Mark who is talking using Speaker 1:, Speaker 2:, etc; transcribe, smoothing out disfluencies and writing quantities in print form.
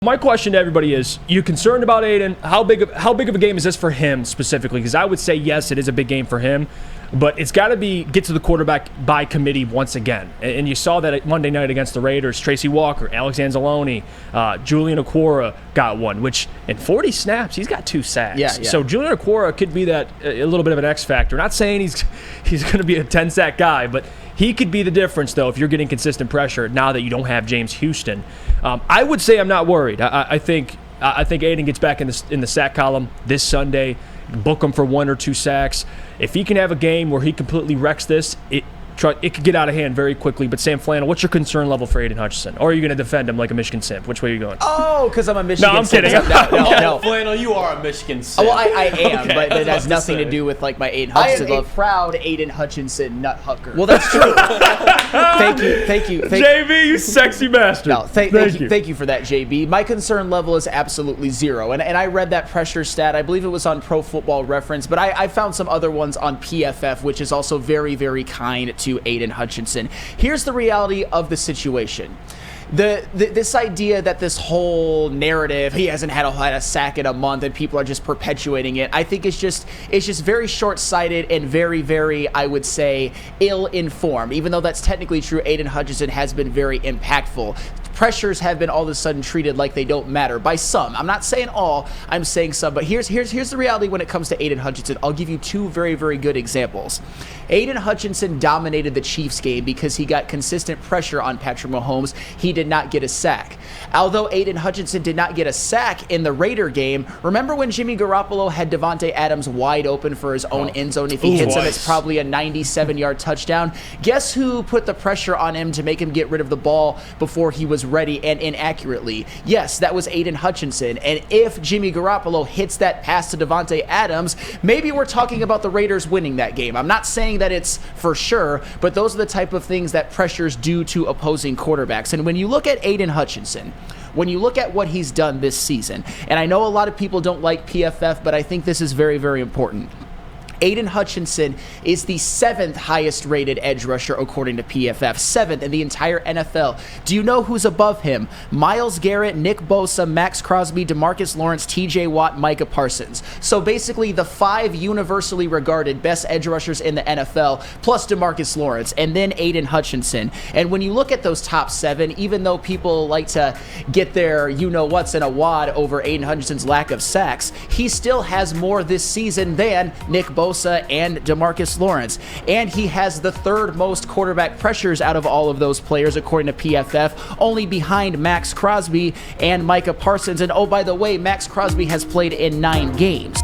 Speaker 1: My question to everybody is, you concerned about Aidan? How big of a game is this for him specifically? Because I would say yes, it is a big game for him, but it's got to get to the quarterback by committee once again. And you saw that Monday night against the Raiders. Tracy Walker, Alex Anzalone, Julian Okwara got one, which in 40 snaps, he's got 2 sacks.
Speaker 2: Yeah.
Speaker 1: So Julian Okwara could be that a little bit of an X factor. Not saying he's going to be a 10-sack guy, but he could be the difference, though, if you're getting consistent pressure now that you don't have James Houston. I would say I'm not worried. I think Aidan gets back in the sack column this Sunday. Book him for 1 or 2 sacks. If he can have a game where he completely wrecks this, it could get out of hand very quickly. But Sam Flannel, what's your concern level for Aidan Hutchinson? Or are you going to defend him like a Michigan simp? Which way are you going?
Speaker 2: Oh, because I'm a Michigan
Speaker 1: I'm
Speaker 2: simp.
Speaker 1: kidding.
Speaker 2: No.
Speaker 3: Flannel, you are a Michigan simp.
Speaker 2: Well, I am,
Speaker 1: Okay.
Speaker 2: but that has nothing to
Speaker 3: say.
Speaker 2: do with like my Aidan
Speaker 4: I
Speaker 2: Hutchinson
Speaker 4: am a
Speaker 2: love.
Speaker 4: proud Aidan Hutchinson nut hucker.
Speaker 2: Well, that's true. Thank you.
Speaker 1: JV, you sexy bastard.
Speaker 2: No, thank you for that, JB. My concern level is absolutely 0. And I read that pressure stat. I believe it was on Pro Football Reference, but I found some other ones on PFF, which is also very, very kind to Aidan Hutchinson. Here's the reality of the situation. This idea that this whole narrative, he hasn't had a sack in a month and people are just perpetuating it, I think it's just very short-sighted and very, very, I would say, ill-informed. Even though that's technically true, Aidan Hutchinson has been very impactful. Pressures have been all of a sudden treated like they don't matter by some. I'm not saying all, I'm saying some, but here's the reality when it comes to Aidan Hutchinson. I'll give you 2 very, very good examples. Aidan Hutchinson dominated the Chiefs game because he got consistent pressure on Patrick Mahomes. He did not get a sack. Although Aidan Hutchinson did not get a sack in the Raider game, remember when Jimmy Garoppolo had Davante Adams wide open for his own end zone? If he hits him, it's probably a 97-yard touchdown. Guess who put the pressure on him to make him get rid of the ball before he was ready and inaccurately? Yes, that was Aidan Hutchinson. And if Jimmy Garoppolo hits that pass to Davante Adams, maybe we're talking about the Raiders winning that game. I'm not saying that it's for sure, but those are the type of things that pressures do to opposing quarterbacks. And when you look at Aidan Hutchinson, when you look at what he's done this season, and I know a lot of people don't like PFF, but I think this is very, very important. Aidan Hutchinson is the 7th highest rated edge rusher according to PFF, 7th in the entire NFL. Do you know who's above him? Myles Garrett, Nick Bosa, Max Crosby, DeMarcus Lawrence, TJ Watt, Micah Parsons. So basically the 5 universally regarded best edge rushers in the NFL, plus DeMarcus Lawrence, and then Aidan Hutchinson. And when you look at those top 7, even though people like to get their you-know-whats in a wad over Aidan Hutchinson's lack of sacks, he still has more this season than Nick Bosa and DeMarcus Lawrence. And he has the 3rd most quarterback pressures out of all of those players, according to PFF, only behind Max Crosby and Micah Parsons. And oh, by the way, Max Crosby has played in 9 games.